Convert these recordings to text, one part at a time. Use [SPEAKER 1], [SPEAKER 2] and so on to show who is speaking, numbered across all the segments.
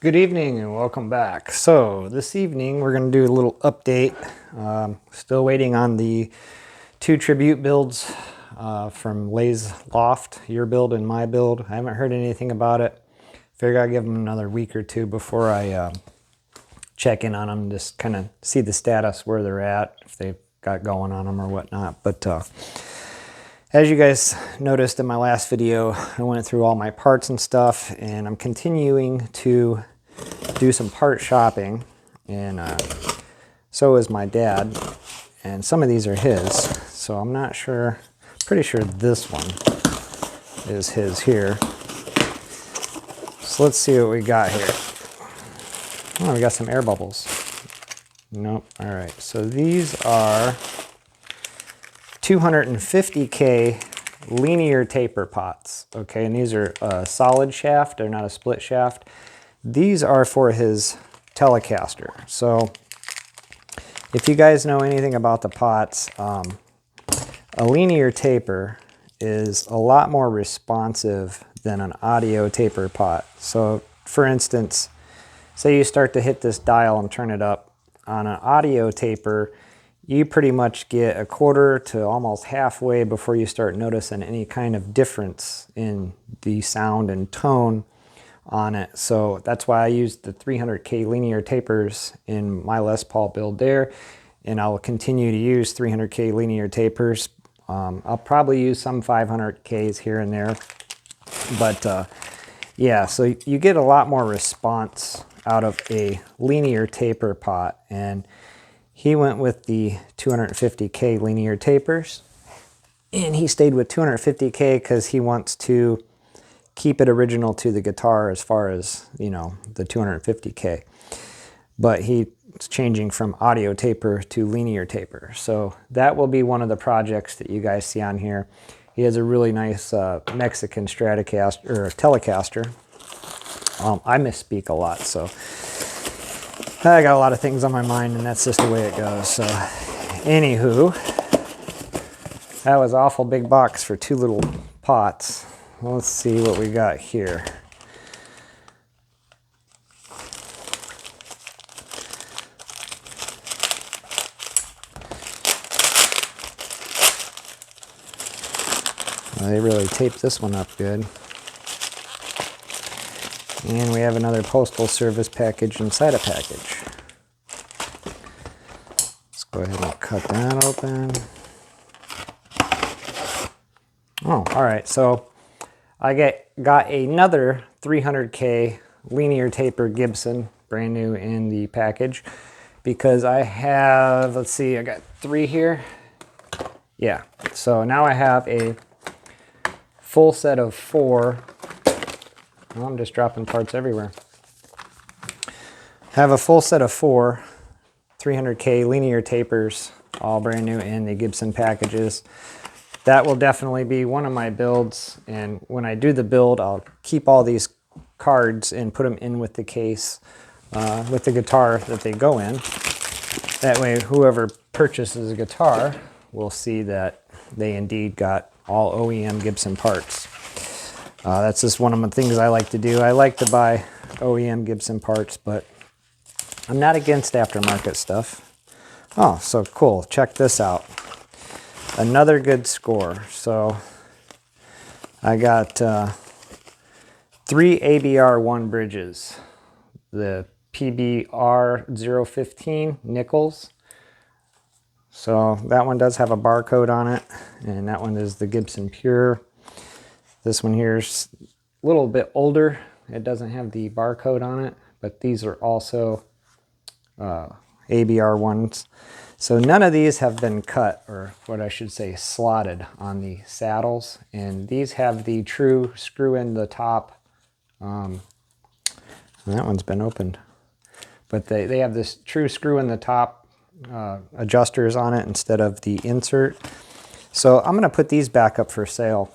[SPEAKER 1] Good evening and welcome back. So this evening we're going to do a little update. Still waiting on the two tribute builds from Lay's Loft, your build and my build. I haven't heard anything about it. Figure I'll give them another week or two before I check in on them, just kind of see the status where they're at, if they've got going on them or whatnot. But as you guys noticed in my last video, I went through all my parts and stuff, and I'm continuing to do some part shopping, and so is my dad, and some of these are his, so I'm not sure, pretty sure this one is his here. So let's see what we got here. Oh, we got some air bubbles. Nope. All right, so these are 250K linear taper pots, okay, and these are a solid shaft, they're not a split shaft. These are for his Telecaster. So if you guys know anything about the pots, a linear taper is a lot more responsive than an audio taper pot. So for instance, say you start to hit this dial and turn it up. On an audio taper, you pretty much get a quarter to almost halfway before you start noticing any kind of difference in the sound and tone on it. So that's why I used the 300K linear tapers in my Les Paul build there, and I'll continue to use 300K linear tapers. I'll probably use some 500Ks here and there, but yeah, so you get a lot more response out of a linear taper pot, and he went with the 250K linear tapers, and he stayed with 250K because he wants to keep it original to the guitar as far as, you know, the 250K. But he's changing from audio taper to linear taper. So that will be one of the projects that you guys see on here. He has a really nice Mexican Stratocaster, or Telecaster. I misspeak a lot, so I got a lot of things on my mind, and that's just the way it goes. So anywho, that was an awful big box for two little pots. Let's see what we got here. Well, they really taped this one up good. And we have another postal service package inside a package. Let's go ahead and cut that open. Oh, all right, so I got another 300K linear taper Gibson, brand new in the package, because I have, let's see, I got 3 here. Yeah, so now I have a full set of 4. Well, I'm just dropping parts everywhere. I have a full set of 4 300K linear tapers, all brand new in the Gibson packages. That will definitely be one of my builds, and when I do the build, I'll keep all these cards and put them in with the case, with the guitar that they go in. That way, whoever purchases a guitar will see that they indeed got all OEM Gibson parts. That's just one of the things I like to do. I like to buy OEM Gibson parts, but I'm not against aftermarket stuff. Oh, so cool. Check this out. Another good score. So I got 3 ABR1 bridges. The PBR 015 nickels. So that one does have a barcode on it, and that one is the Gibson Pure. This one here is a little bit older. It doesn't have the barcode on it, but these are also ABR ones. So none of these have been cut, or what I should say slotted on the saddles, and these have the true screw in the top. And that one's been opened, but they have this true screw in the top adjusters on it instead of the insert. So I'm going to put these back up for sale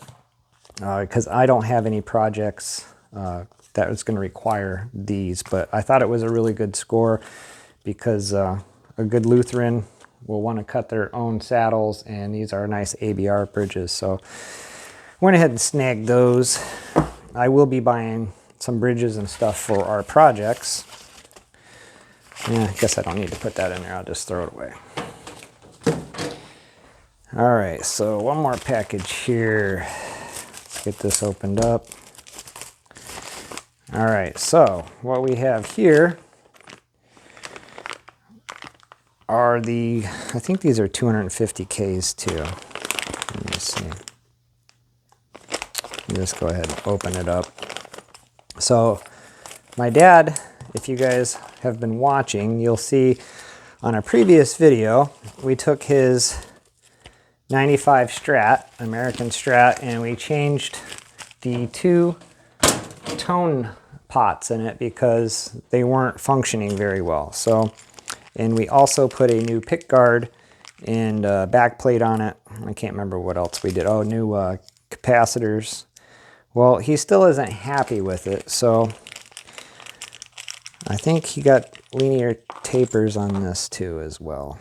[SPEAKER 1] because I don't have any projects that was going to require these, but I thought it was a really good score because a good Lutheran will want to cut their own saddles, and these are nice ABR bridges. So went ahead and snagged those. I will be buying some bridges and stuff for our projects. Yeah, I guess I don't need to put that in there. I'll just throw it away. All right, so one more package here. Let's get this opened up. All right, so what we have here are I think these are 250Ks too. Let me see. Just go ahead and open it up. So my dad, if you guys have been watching, you'll see on a previous video, we took his 95 Strat, American Strat, and we changed the 2 tone pots in it because they weren't functioning very well. So, and we also put a new pick guard and back plate on it. I can't remember what else we did. Oh, new capacitors. Well, he still isn't happy with it, so I think he got linear tapers on this too as well.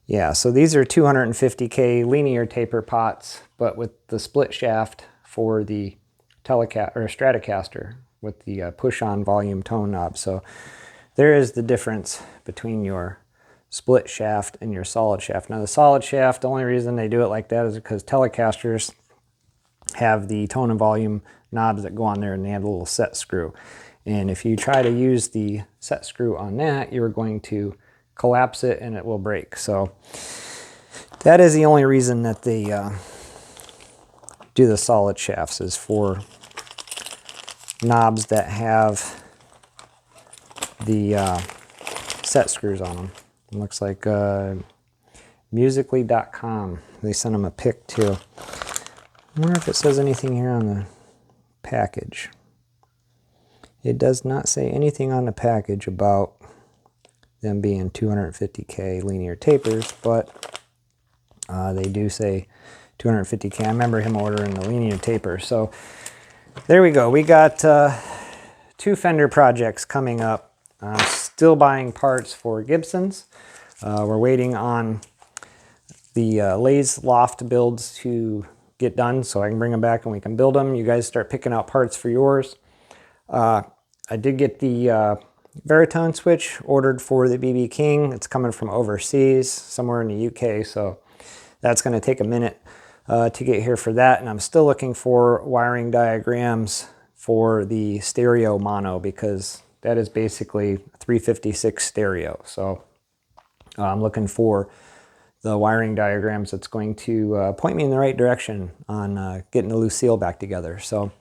[SPEAKER 1] Yeah, so these are 250K linear taper pots, but with the split shaft for the Stratocaster with the push-on volume tone knob. So there is the difference between your split shaft and your solid shaft. Now the solid shaft, the only reason they do it like that is because Telecasters have the tone and volume knobs that go on there, and they have a little set screw. And if you try to use the set screw on that, you're going to collapse it and it will break. So that is the only reason that they do the solid shafts, is for knobs that have the set screws on them. It looks like musically.com, they sent them a pic too. I wonder if it says anything here on the package. It does not say anything on the package about them being 250K linear tapers, but they do say 250K. I remember him ordering the linear taper. So there we go. We got 2 Fender projects coming up. I'm still buying parts for Gibsons. We're waiting on the Lay's loft builds to get done so I can bring them back and we can build them. You guys start picking out parts for yours. I did get the Veritone switch ordered for the BB King. It's coming from overseas, somewhere in the UK, so that's going to take a minute to get here for that. And I'm still looking for wiring diagrams for the stereo mono, because that is basically 356 stereo. So I'm looking for the wiring diagrams that's going to point me in the right direction on getting the Lucille back together. So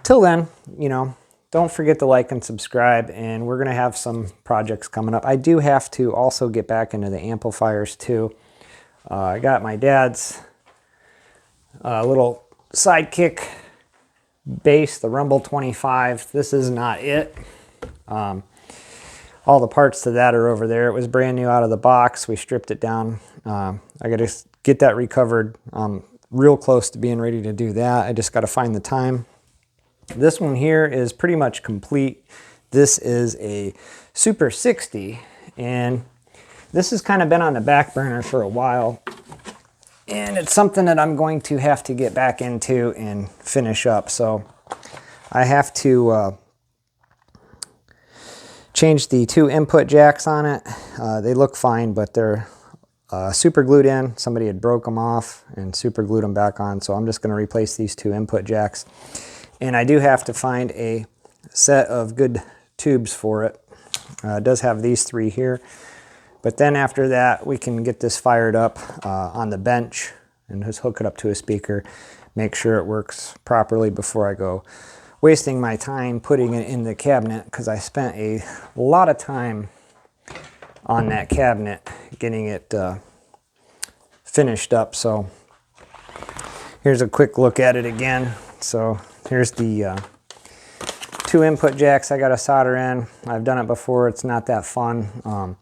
[SPEAKER 1] till then, you know, don't forget to like and subscribe, and we're going to have some projects coming up. I do have to also get back into the amplifiers too. I got my dad's little Sidekick bass, the Rumble 25. This is not it. All the parts to that are over there. It was brand new out of the box. We stripped it down. I got to get that recovered. Real close to being ready to do that. I just got to find the time. This one here is pretty much complete. This is a Super 60, and this has kind of been on the back burner for a while, and it's something that I'm going to have to get back into and finish up. So I have to change the 2 input jacks on it. They look fine, but they're super glued in. Somebody had broke them off and super glued them back on, so I'm just going to replace these 2 input jacks. And I do have to find a set of good tubes for it. It does have these 3 here. But then after that, we can get this fired up on the bench and just hook it up to a speaker, make sure it works properly before I go wasting my time putting it in the cabinet, because I spent a lot of time on that cabinet getting it finished up. So here's a quick look at it again. So here's the 2 input jacks I got to solder in. I've done it before. It's not that fun.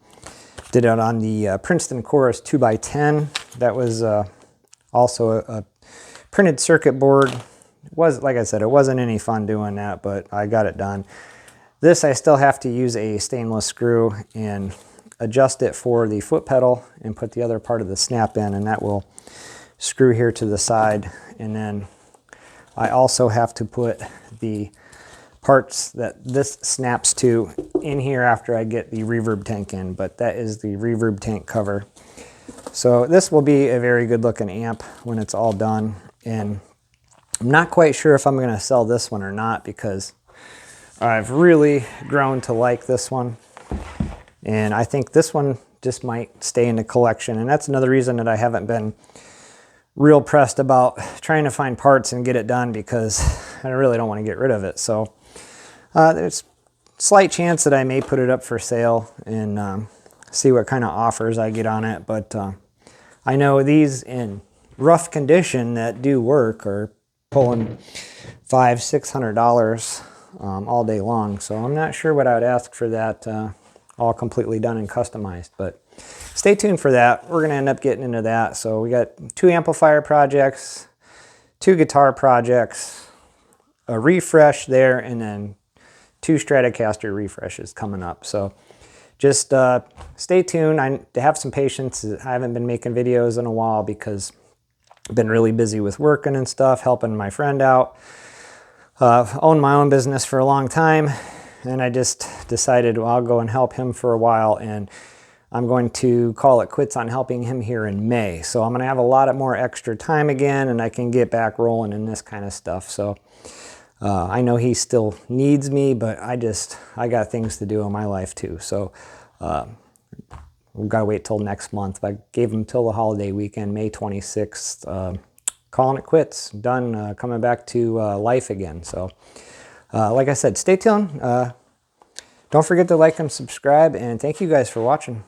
[SPEAKER 1] Did it on the Princeton Chorus 2x10. That was also a printed circuit board. It was, like I said, it wasn't any fun doing that, but I got it done. This I still have to use a stainless screw and adjust it for the foot pedal and put the other part of the snap in, and that will screw here to the side, and then I also have to put the parts that this snaps to in here after I get the reverb tank in, but that is the reverb tank cover. So this will be a very good looking amp when it's all done, and I'm not quite sure if I'm going to sell this one or not, because I've really grown to like this one, and I think this one just might stay in the collection. And that's another reason that I haven't been real pressed about trying to find parts and get it done, because I really don't want to get rid of it. So there's a slight chance that I may put it up for sale and see what kind of offers I get on it. But I know these in rough condition that do work are pulling $500–600 all day long. So I'm not sure what I would ask for that all completely done and customized, but stay tuned for that. We're going to end up getting into that. So we got 2 amplifier projects, 2 guitar projects, a refresh there, and then 2 Stratocaster refreshes coming up. So just stay tuned. I have some patience. I haven't been making videos in a while because I've been really busy with working and stuff, helping my friend out. Owned my own business for a long time, and I just decided, well, I'll go and help him for a while, and I'm going to call it quits on helping him here in May. So I'm going to have a lot more extra time again, and I can get back rolling in this kind of stuff. So I know he still needs me, but I got things to do in my life too. So we've got to wait till next month. I gave him till the holiday weekend, May 26th. Calling it quits. Done. Coming back to life again. So like I said, stay tuned. Don't forget to like and subscribe, and thank you guys for watching.